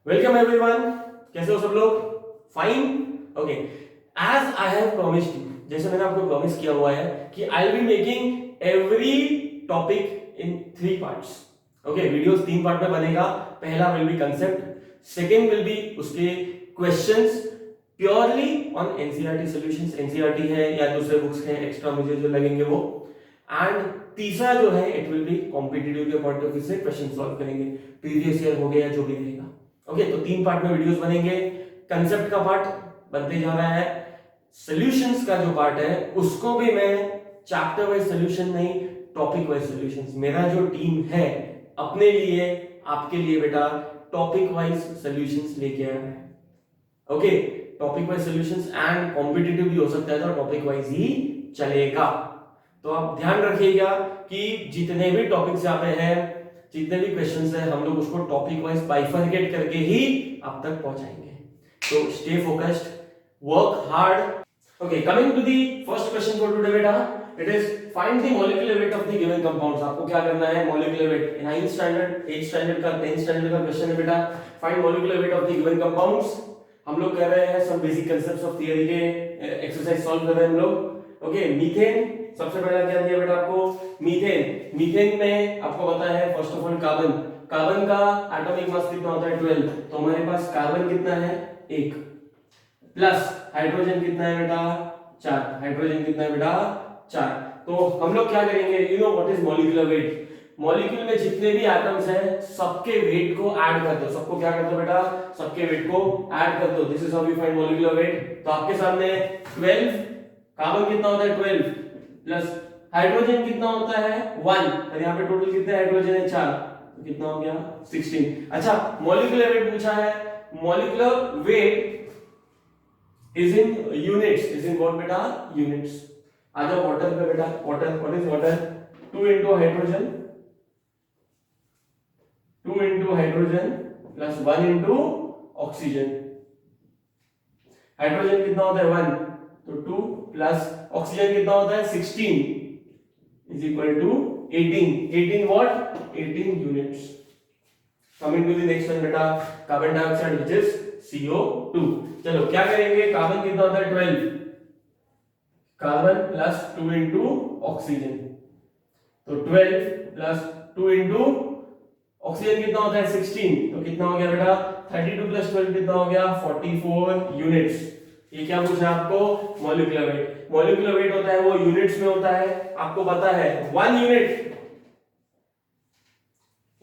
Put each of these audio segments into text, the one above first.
Welcome everyone, कैसे हो सब लोग? Fine, okay. As I have promised you, जैसे मैंने आपको प्रॉमिस किया हुआ है कि I will be making every topic in 3 parts. Okay, videos 3 part में बनेगा। पहला will be concept, second will be उसके questions purely on NCERT solutions, NCERT है या दूसरे बुक्स हैं एक्स्ट्रा मुझे जो लगेंगे वो, एंड तीसरा जो है इट विल बी कॉम्पिटिटिव के पॉइंट ऑफ व्यू से क्वेश्चन सॉल्व करेंगे, प्रीवियस ईयर हो गया जो भी रहेगा। ओके, तो 3 पार्ट में वीडियोस बनेंगे। कंसेप्ट का पार्ट बनते जा रहा है, सॉल्यूशंस का जो पार्ट है उसको भी मैं चैप्टर वाइज सॉल्यूशन नहीं, टॉपिक वाइज सॉल्यूशंस, मेरा जो टीम है अपने लिए आपके लिए बेटा टॉपिक वाइज सॉल्यूशंस लेके आया है। Okay, topic wise solutions and competitive भी हो सकता है तो टॉपिक वाइज ही चलेगा। तो आप ध्यान रखिएगा कि जितने भी टॉपिक्स यहाँ पे हैं, जितने भी क्वेश्चंस हैं, हम लोग उसको टॉपिक वाइज बाइफरकेट करके ही आप तक पहुंचाएंगे। तो stay focused, work hard. Okay, coming to the first question for today बेटा, it is find the molecular weight of the given compounds. आपको क्या करना है? Molecular weight 9th standard 8th standard का 10th स्टैंडर्ड का क्वेश्चन है बेटा। Find molecular weight of the given compounds. हम लोग कर रहे हैं सब बेसिक कांसेप्ट्स ऑफ थियरी के एक्सरसाइज सॉल्व कर रहे हैं हम लोग। ओके, मीथेन सबसे पहला क्या दिया बेटा आपको? मीथेन। मीथेन में आपको पता है first of all carbon, carbon का एटॉमिक मास कितना होता है? 12। तो हमारे पास कार्बन कितना है? 1 प्लस हाइड्रोजन कितना है बेटा? 4। हाइड्रोजन कितना है बेटा? 4। तो हम लोग क्या करेंगे? You know what is molecular weight? Molecule में जितने भी एटम्स हैं सबके वेट को ऐड कर दो। सबको क्या कर दो बेटा? सबके वेट को ऐड कर दो। This is how we find molecular weight. तो आपके सामने 12, कार्बन कितना होता है? 12 प्लस हाइड्रोजन कितना होता है? 1। और यहाँ पे टोटल कितने हाइड्रोजन है? 4। तो कितना हो गया? 16। अच्छा, मॉलिक्यूलर वेट पूछा है। Molecular weight is in units, is in what बेटा? यूनिट्स। आ जाओ वाटर पे बेटा। Water, what is water? 2 into hydrogen, 2 into hydrogen plus 1 into oxygen. Hydrogen कितना होता है? 1। तो 2 प्लस ऑक्सीजन कितना होता है? 16 is equal to 18। 18 what? 18 units. Coming to the next one बेटा, carbon dioxide which is CO2। चलो क्या करेंगे? कार्बन कितना होता है? 12। कार्बन प्लस 2 into ऑक्सीजन, तो 12 प्लस 2 into ऑक्सीजन कितना होता है? 16। तो कितना हो गया बेटा? 32 प्लस 12 कितना हो गया? 44 यूनिट्स। ये क्या पूछा आपको? Molecular weight. मॉलिक्यूलर वेट होता है वो यूनिट्स में होता है। आपको पता है 1 unit,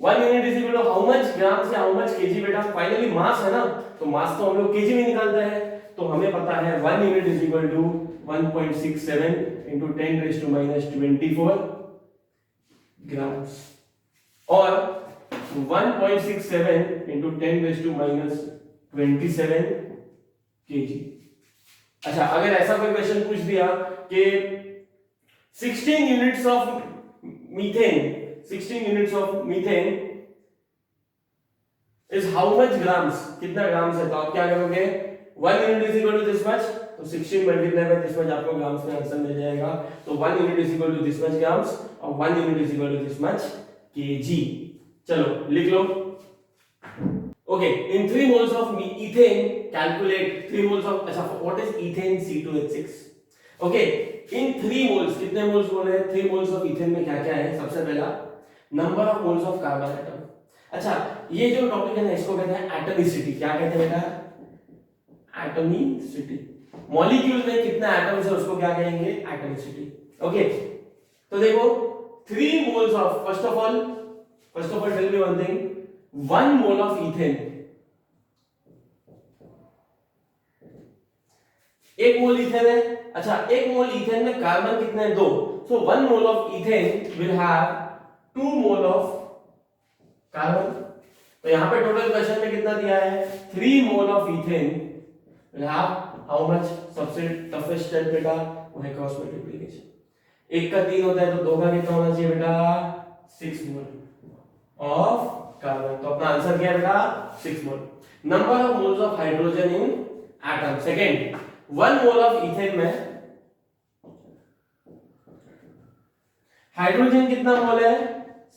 1 unit is equal to how much gram से हाउ मच केजी बेटा? फाइनली मास है ना, तो मास तो हम लोग केजी में निकालते हैं। तो हमें पता है 1 unit is equal to 1.67 into 10 raised to minus 24 grams, और 1.67 into 10 raised to minus 27 kg। अच्छा, अगर ऐसा कोई क्वेश्चन पूछ दिया कि 16 units of methane, 16 units of methane is how much grams, कितना ग्राम्स है? तो आप क्या करोगे? 1 unit is equal to this much, तो 16 मल्टीप्लाई बाय दिस मच आपको ग्राम्स में आंसर मिल जाएगा। तो 1 unit is equal to this much grams और 1 unit is equal to this much KG. चलो लिख लो। Okay, in 3 moles of ethane calculate 3 moles of, अच्छा what is ethane? C2H6। Okay, in 3 moles, कितने मोल्स बोले हैं? 3 moles of ethane में क्या क्या है? सबसे पहला number of moles of carbon atom. अच्छा, ये जो टॉपिक है ना इसको कहते हैं एटमिसिटी। क्या कहते हैं बेटा? एटमिसिटी। मॉलिक्यूल में कितना एटम्स है उसको क्या कहेंगे? एटमिसिटी। ओके, तो देखो 3 moles of, first of all tell me one thing, 1 mole of ethane, 1 mole ethane है। अच्छा, 1 मोल ईथेन में कार्बन कितने हैं? 2। सो 1 mole of ethane will have 2 mole of carbon. तो यहां पे टोटल क्वेश्चन में कितना दिया है? 3 मोल of ethane will have how much? सबसे टफेस्ट स्टेप बेटा वो है क्रॉस मल्टीप्लिकेशन। 1 का 3 होता है तो 2 का कितना होना चाहिए बेटा? 6 मोल ऑफ कार्बन। तो अपना आंसर क्या है बेटा? 6 mole. Number of moles of hydrogen in atom. Second, 1 mole of ethane में हाइड्रोजन कितना मोल है?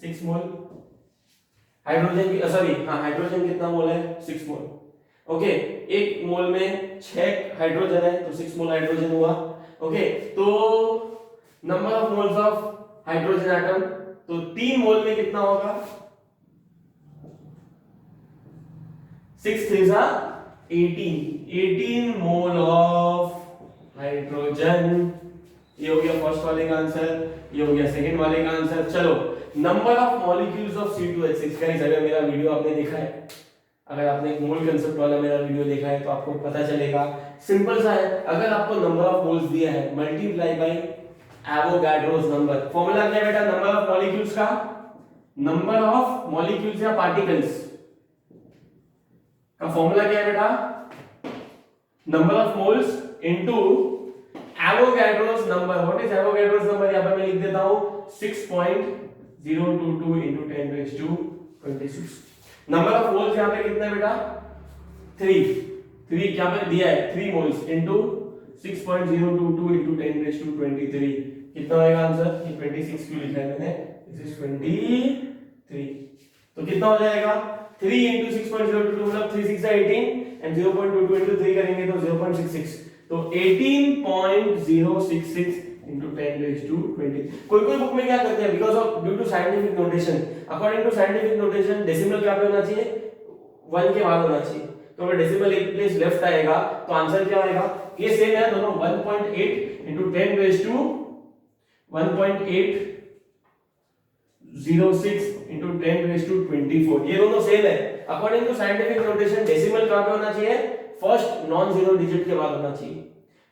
6 मोल। हाइड्रोजन की सॉरी हाँ हाइड्रोजन कितना मोल है 6 मोल। ओके एक मोल में 6 हाइड्रोजन है तो 6 मोल हाइड्रोजन हुआ। ओके तो number of moles of hydrogen atom, तो 3 मोल में कितना होगा 6 3 18 मोल ऑफ हाइड्रोजन। ये हो गया फर्स्ट वाले का आंसर, ये हो गया सेकंड वाले का आंसर। चलो number of molecules of C2H6 guys, अगर मेरा वीडियो आपने देखा है, अगर आपने एक मोल कंसेप्ट वाला मेरा वीडियो देखा है तो आपको पता चलेगा सिंपल सा है। अगर आपको नंबर ऑफ मोल्स दिया है multiply by Avogadro's number. Formula क्या है बेटा नंबर ऑफ मॉलिक्यूल्स का, नंबर ऑफ मॉलिक्यूल्स या पार्टिकल्स का फॉर्मूला क्या है बेटा number of moles into Avogadro's number. What is Avogadro's number, यहां पर मैं लिख देता हूं 6.022 into 10 raised to 26। Number of moles यहां पे कितना है बेटा 3 यहां पे दिया है 3 moles into 6.022 into 10 raised to 23। कितना होगा आंसर, ये 26 क्यों लिखा है मैंने, दिस इज 23। तो कितना हो जाएगा 3 into 6.022 मतलब 3 6 18 एंड 0.22 into 3 करेंगे तो 0.66, तो 18.066 into 10 raised to 20। कोई बुक में क्या करते हैं because of due to scientific notation, according to scientific notation decimal क्या पे होना चाहिए 1 के बाद होना चाहिए, तो अगर डेसिमल एक प्लेस लेफ्ट आएगा तो आंसर क्या आएगा, ये सेम है दोनों 1.8 into 10 raised to 1.806 into 10 raised to 24, ये दोनों सेम है। According to scientific notation decimal कहां पे होना चाहिए, फर्स्ट नॉन जीरो डिजिट के बाद होना चाहिए।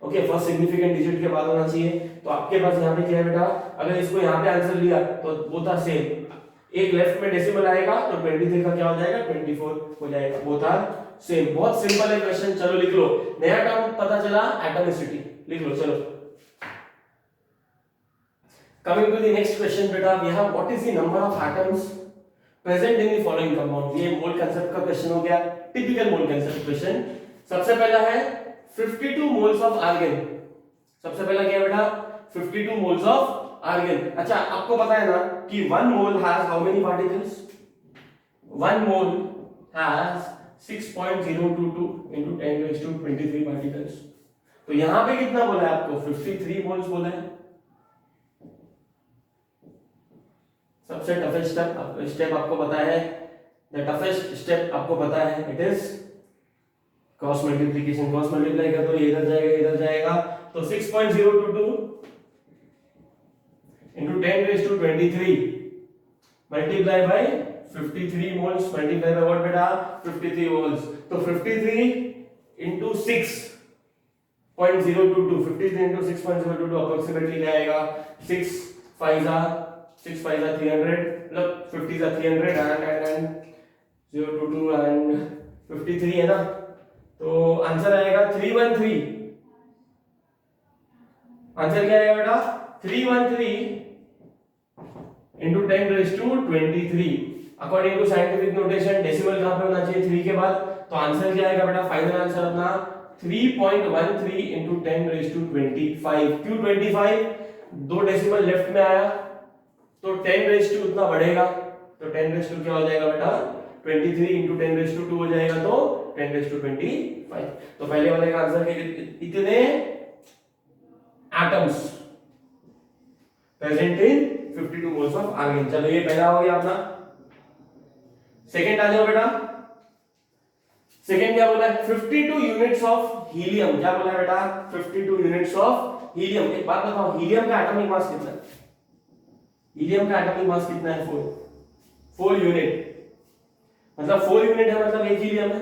ओके फर्स्ट सिग्निफिकेंट डिजिट के बाद होना चाहिए। तो आपके पास यहाँ पे क्या है बेटा, अगर इसको यहाँ पे आंसर लिया तो वो था सेम, एक लेफ्ट में डेसिमल आएगा तो 23 का क्या हो जाएगा 24 हो जाएगा, वो था सेम। बहुत सिंपल है क्वेश्चन, चलो लिख लो। नया टर्म पता चला एटॉमिसिटी, लिख लो चलो। Coming to the next question बेटा, we have what is the number of atoms present in the following compound. ये मोल कांसेप्ट का क्वेश्चन हो गया, टिपिकल मोल कांसेप्ट क्वेश्चन। सबसे पहला है 52 मोल्स ऑफ आर्गन। सबसे पहला क्या है बेटा 52 मोल्स ऑफ आर्गन। अच्छा आपको पता है ना कि 1 mole has how many particles, 1 mole has 6.022 into 10 raised to 23 particles. तो यहां पे कितना बोला है आपको 53 मोल्स बोला है। सबसे टफेस्ट स्टेप आपको पता है, द टफेस्ट स्टेप आपको पता है, it is cross multiplication. Cross multiply कर दो, ये इधर जाएगा इधर जाएगा, तो 6.022 into 10 raised to 23 multiply by 53 moles multiply by what बेटा 53 moles। तो 53 into 6.022 53 into 6.022 अप्रोक्सीमेटली क्या आएगा 6 5 300 मतलब 50 300 and 022 and 53 है ना, तो आंसर आएगा 313। आंसर क्या आएगा बेटा 313 into 10 raised to 23। According to scientific notation decimal कहां पे होना चाहिए 3 के बाद, तो आंसर क्या आएगा बेटा फाइनल आंसर अपना 3.13 into 10 raised to 25। क्यों 25, दो डेसिमल लेफ्ट में आया तो 10 raised to उतना बढ़ेगा, तो 10 raised to क्या हो जाएगा बेटा 23 into 10 raised to 2 हो जाएगा, तो 10 raised to 25। तो पहले वाले का आंसर है इतने atoms present in 52 moles of argon. चलो ये पहला हो गया अपना। सेकंड आ जाओ बेटा, सेकंड क्या बोला है 52 यूनिट्स ऑफ हीलियम। क्या बोला है बेटा 52 यूनिट्स ऑफ हीलियम। एक बात बताओ हीलियम का एटॉमिक मास कितना है, हीलियम का एटॉमिक मास कितना है 4 यूनिट, मतलब 4 यूनिट है मतलब एक हीलियम है,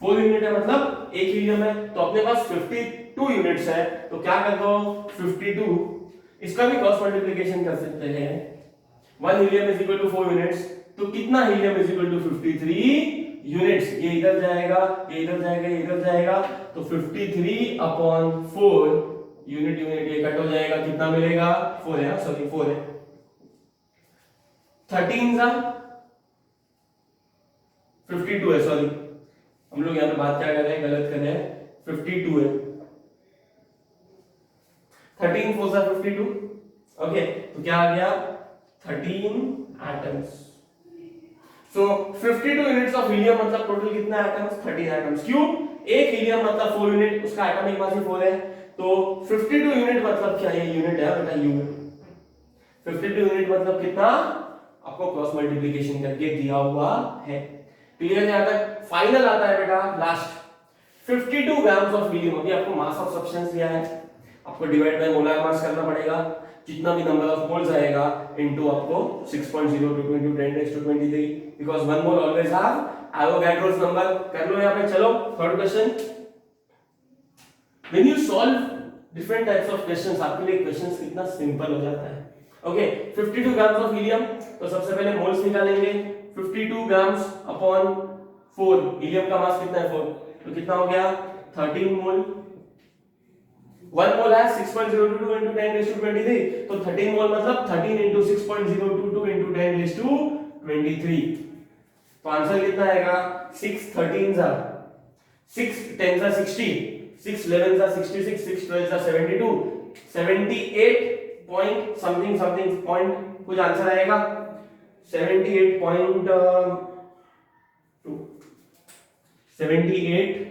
4 यूनिट है मतलब एक हीलियम है। तो अपने पास 52 यूनिट्स है, तो क्या कर दो 52, इसका भी क्रॉस मल्टीप्लिकेशन कर सकते हैं। 1 helium is equal to 4 units, तो कितना helium is equal to 53 units. ये इधर जाएगा ये इधर जाएगा ये इधर जाएगा, तो 53/4 यूनिट ये कट हो जाएगा, कितना मिलेगा 4 है, सॉरी 4 है। 13 सा 52 है, सॉरी हम लोग यहाँ पे बात क्या कर रहे हैं गलत कर रहे हैं, 52 है। 13 4 सा 52। ओके तो क्या आ गया 13 atoms. So 52 units of helium मतलब टोटल कितना एटम्स 13 एटम्स। क्यों? एक हीलियम मतलब 4 यूनिट, उसका एटॉमिक मास ही 4 है, तो 52 यूनिट मतलब क्या, ये यूनिट है बेटा यू। 52 यूनिट मतलब कितना, आपको क्रॉस मल्टीप्लिकेशन करके दिया हुआ है। क्लियर है? यहां तक फाइनल आता है बेटा लास्ट 52 ग्राम्स ऑफ हीलियम। अभी आपको मास ऑफ सब्सटेंस दिया है, आपको डिवाइड बाय मोलर मास करना पड़ेगा, जितना भी नंबर ऑफ मोल्स आएगा इनटू आपको 6.02 into 10⁻23 because 1 mole always have Avogadro's number. कर लो यहां पे। चलो third question. When you solve different types of questions, आपके लिए क्वेश्चंस कितना सिंपल हो जाता है। ओके 52 ग्राम्स ऑफ हीलियम, तो सबसे पहले मोल्स निकालेंगे। 52 ग्राम्स अपॉन 4, हीलियम का मास कितना है 4, तो कितना हो गया 13 मोल। 1 मोल है 6.022 into 10⁻23, तो 13 मोल मतलब 13 into 6.022 into 10⁻23। तो आंसर कितना आएगा 6 13 जा 6 10 जा 60, 6 11 जा 66, 6 12 जा 72, 78 पॉइंट समथिंग समथिंग पॉइंट कुछ आंसर आएगा 78.2 78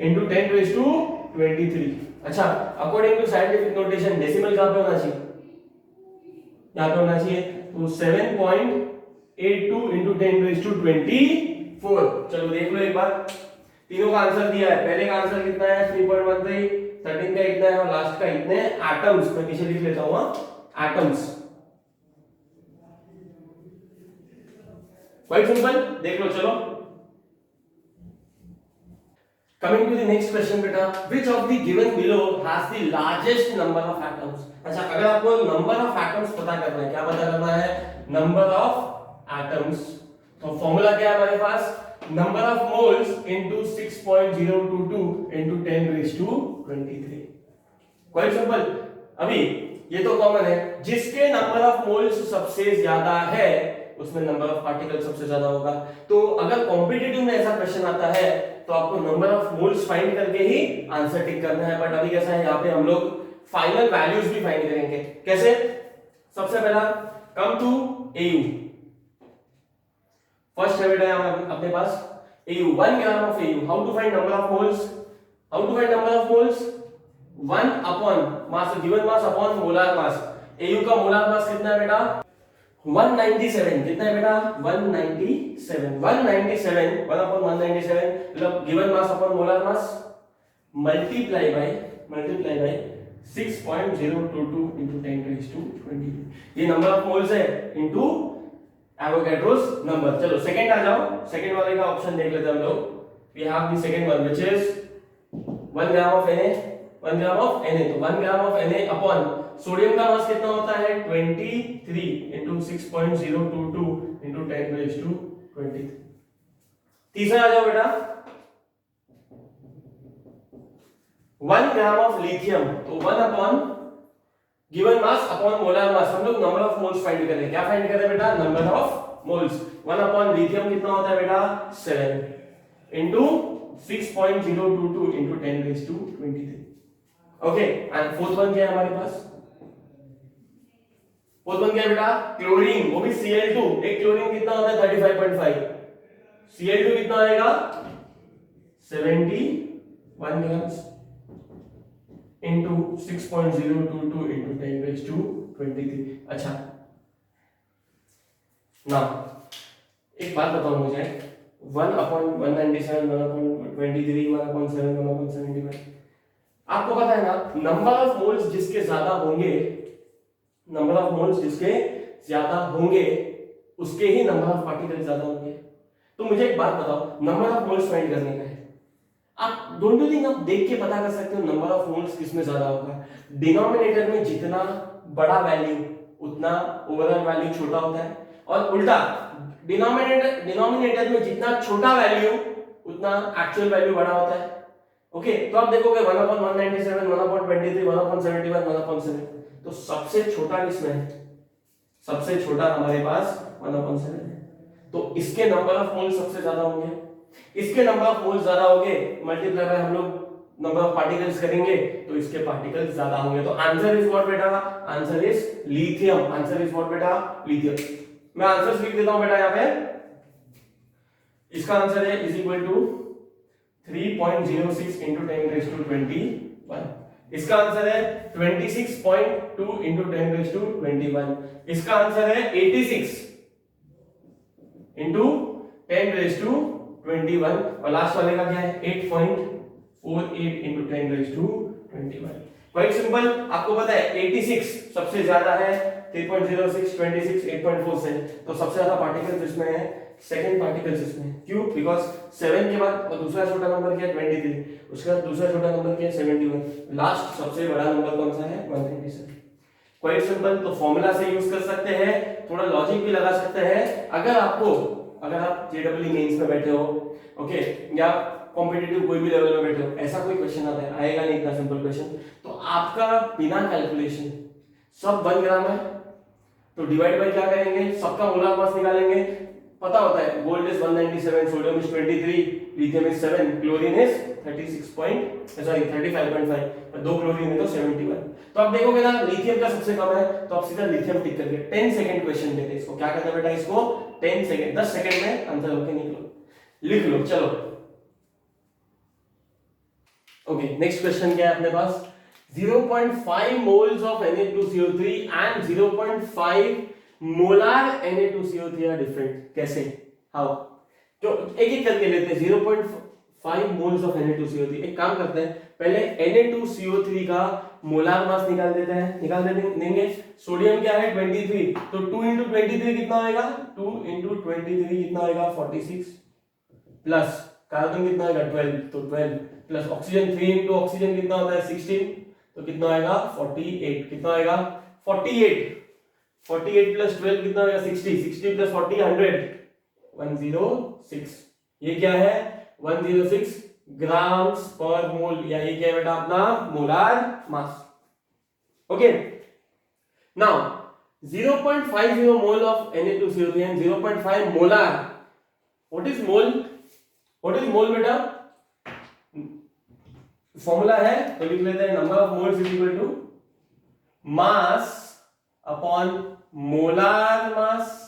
into 10⁻23। अच्छा, according to scientific notation decimal कहां पे होना चाहिए, यहां पे होना चाहिए, तो 7.82 into 10⁻24। चलो देख लो एक बार, तीनों का आंसर दिया है। पहले का आंसर कितना है 3.13, 13 का इतना है और लास्ट का इतने एटम्स। मैं पीछे लिख लेता हूं एटम्स। क्वाइट सिंपल, देख लो। चलो Coming to the next question बेटा, which of the given below has the largest number of atoms? अच्छा, अगर आपको number of atoms पता करना है, क्या पता करना है, number of atoms, तो फॉर्मूला क्या है हमारे पास, number of moles into 6.022 into 10⁻23। quite simple। अभी ये तो कॉमन है, जिसके नंबर ऑफ मोल्स सबसे ज्यादा है उसमें नंबर ऑफ पार्टिकल सबसे ज्यादा होगा। तो अगर कॉम्पिटिटिव में ऐसा क्वेश्चन आता है तो आपको नंबर ऑफ मोल्स फाइंड करके ही आंसर टिक करना है। बट अभी कैसा है, यहाँ पे हम लोग फाइनल वैल्यूज भी फाइंड करेंगे। कैसे? सबसे पहला कम टू एयू। फर्स्ट है बेटा यहाँ अपने पास AU, 1 gram of AU. How to find number of moles, how to find number of moles, 1 upon mass, given mass upon molar mass. AU का मोलार मास कितना है बेटा 197। कितना है बेटा 197। 197 1 अपॉन 197 मतलब given mass upon molar mass multiply by 6.022 into 10⁻23। ये number of moles है इनटू एवोगाड्रोस नंबर। चलो सेकंड आ जाओ, सेकंड वाले का ऑप्शन देख लेते हैं हम लोग। We have the second one which is 1 gram of Na, 1 gram of Na, तो 1 gram of Na upon sodium का मास कितना होता है 23 into 6.022 into 10⁻23। तीसरा आ जाओ बेटा 1 ग्राम ऑफ लिथियम, तो 1 upon given mass upon molar mass. हम लोग नंबर ऑफ मोल्स फाइंड कर रहे हैं। क्या फाइंड कर रहे हैं बेटा, number of moles. 1 upon lithium कितना होता है बेटा 7 into 6.022 into 10⁻23। Okay, and fourth one क्या है हमारे पास, फोर्थ वन क्या है बेटा क्लोरीन, वो भी Cl2। एक क्लोरीन कितना होता है 35.5, Cl2 कितना आएगा 71 ग्राम्स into 6.022 into 10⁻23। अच्छा ना एक बात बताओ मुझे, 1 अपॉन 197, 1 अपॉन 23, 1 अपॉन 7, 1 अपॉन 75, आपको पता है ना नंबर ऑफ मोल्स जिसके ज्यादा होंगे, नंबर ऑफ मोल्स जिसके ज्यादा होंगे उसके ही नंबर ऑफ पार्टिकल ज्यादा होंगे। तो मुझे एक बात बताओ, नंबर ऑफ मोल्स फाइंड करने का है, आप डोंट यू थिंक आप देख के पता कर सकते हो नंबर ऑफ मोल्स किसमें ज्यादा होगा। डिनोमिनेटर में जितना बड़ा वैल्यू उतना ओवरऑल वैल्यू छोटा होता है, और उल्टा डिनोमिनेटर में जितना छोटा वैल्यू उतना एक्चुअल वैल्यू बड़ा होता है। ओके, तो आप देखोगे 1 upon 197, 1 upon 23, 1 upon 71, 1 upon 7, तो सबसे छोटा किसमें है, सबसे छोटा हमारे पास 1 upon 7 है। तो इसके नंबर ऑफ मोल्स सबसे ज्यादा होंगे, इसके नंबर ऑफ मोल्स ज्यादा होंगे, मल्टीप्लाई बाय हम लोग नंबर ऑफ पार्टिकल्स करेंगे तो इसके पार्टिकल्स ज्यादा होंगे। तो आंसर इज व्हाट बेटा, answer is lithium. Answer is what बेटा, लिथियम। मैं आंसर्स लिख देता हूं बेटा यहाँ पे। इसका आंसर है is equal to 3.06 into 10 raised to 21। इसका आंसर है 26.2 into 10 raised to 21। इसका आंसर है 86 into 10 raised to 21। और लास्ट वाले का क्या है 8.48 into 10 raised to 21। Quite simple. आपको पता है 86 सबसे ज्यादा है, 3.06, 26, 8.4 से, तो सबसे ज्यादा पार्टिकल्स इसमें है, सेकंड पार्टिकल्स इसमें। क्यों? बिकॉज 7 के बाद और दूसरा छोटा नंबर क्या है 23, उसके बाद दूसरा छोटा नंबर क्या है 71, लास्ट सबसे बड़ा नंबर कौन सा है 197। Quite simple. तो फॉर्मूला से यूज कर सकते हैं, थोड़ा लॉजिक भी लगा सकते हैं। अगर आप जेडब्ल्यू मेंस में बैठे हो, ओके, या कॉम्पिटिटिव कोई भी लेवल में बैठे हो, ऐसा कोई क्वेश्चन आता है, आएगा नहीं इतना सिंपल क्वेश्चन, तो आपका बिना कैलकुलेशन सब 1 ग्राम है, तो डिवाइड बाय क्या करेंगे, सबका मोलार मास निकालेंगे। पता होता है gold is 197, sodium is 23, lithium is 7, chlorine is 35.5, दो क्लोरीन है तो 71। तो आप देखोगे ना लिथियम का सबसे कम है, तो आप सीधा लिथियम टिक करके 10 सेकंड क्वेश्चन देते हैं। इसको क्या कहते हैं बेटा, इसको 10 सेकंड, 10 सेकंड में आंसर होके निकलो, लिख लो। चलो ओके, नेक्स्ट क्वेश्चन क्या है अपने पास, 0.5 moles of Na2CO3 and 0.5 molar Na2CO3 are different। कैसे, हाउ? तो एक एक करके लेते हैं। 0.5 moles of Na2CO3, एक काम करते हैं, पहले Na2CO3 का मोलार मास निकाल देंगे। सोडियम क्या है 23, तो 2 into 23 कितना आएगा, 2 into 23 कितना आएगा 46, प्लस कार्बन कितना आएगा 12, तो 12 प्लस ऑक्सीजन 3 into ऑक्सीजन कितना होता है 16, तो कितना आएगा 48, कितना आएगा 48 प्लस 12 कितना आएगा 60 प्लस 40 100, 106। ये क्या है 106 ग्राम्स पर मोल, या ये क्या है बेटा अपना molar mass. Okay, now 0.50 mole of Na2CO3 and 0.5 molar. What is mole बेटा, फॉर्मूला है तो लिख लेते हैं, number of moles is equal to mass upon molar mass.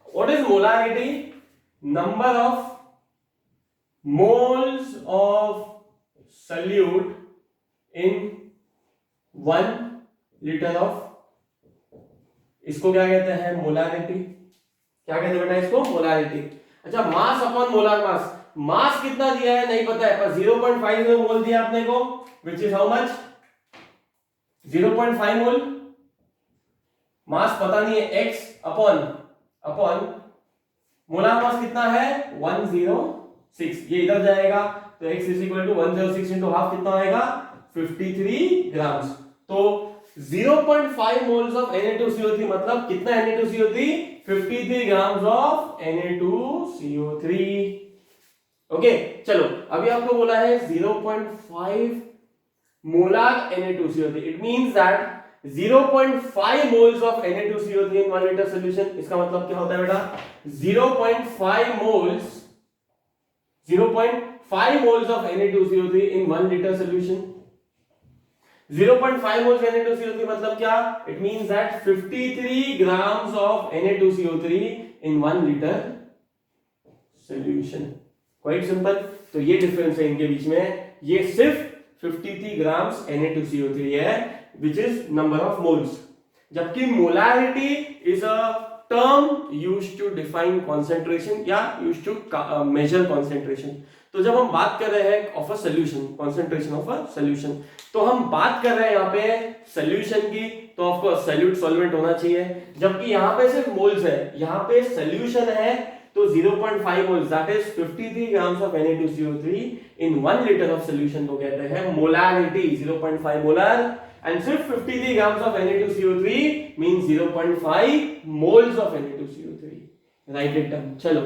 What is molarity, number of moles of solute in 1 litre of, इसको क्या कहते हैं मोलारिटी। क्या कहते हैं बेटा इसको, मोलारिटी। अच्छा, मास अपॉन मोलार मास, मास कितना दिया है नहीं पता है, पर 0.50 मोल दिया आपने को, विच इज हाउ मच 0.5 मोल। मास पता नहीं है, x अपॉन मोलार मास कितना है 106, ये इधर जाएगा तो x is equal to 106 into half कितना आएगा 53 ग्राम्स। तो 0.5 मोल्स ऑफ Na2CO3 मतलब कितना Na2CO3, 53 grams of Na2CO3। Okay, चलो अभी आपको बोला है 0.5 molar Na2CO3, it means that 0.5 moles of Na2CO3 in 1 liter solution। इसका मतलब क्या होता है बेटा, 0.5 moles of Na2CO3 in 1 liter solution। 0.5 moles Na2CO3 मतलब क्या, it means that 53 grams of Na2CO3 in 1 liter solution। Quite simple. तो ये डिफरेंस है इनके बीच में, ये सिर्फ 53 ग्राम्स Na2CO3 है, which is number of moles, जबकि molarity is a term used to define concentration या used to measure concentration। तो जब हम बात कर रहे हैं of a solution, concentration of a solution, तो हम बात कर रहे हैं यहाँ पे solution की, तो of course solute solvent होना चाहिए, जबकि यहाँ पे सिर्फ moles है, यहाँ पे solution है, तो 0.5 moles that is 53 grams of Na2CO3 in 1 liter of solution को कहते हैं molarity। 0.5 molar and सिर्फ 53 grams of Na2CO3 means 0.5 moles of Na2CO3। Right it down. चलो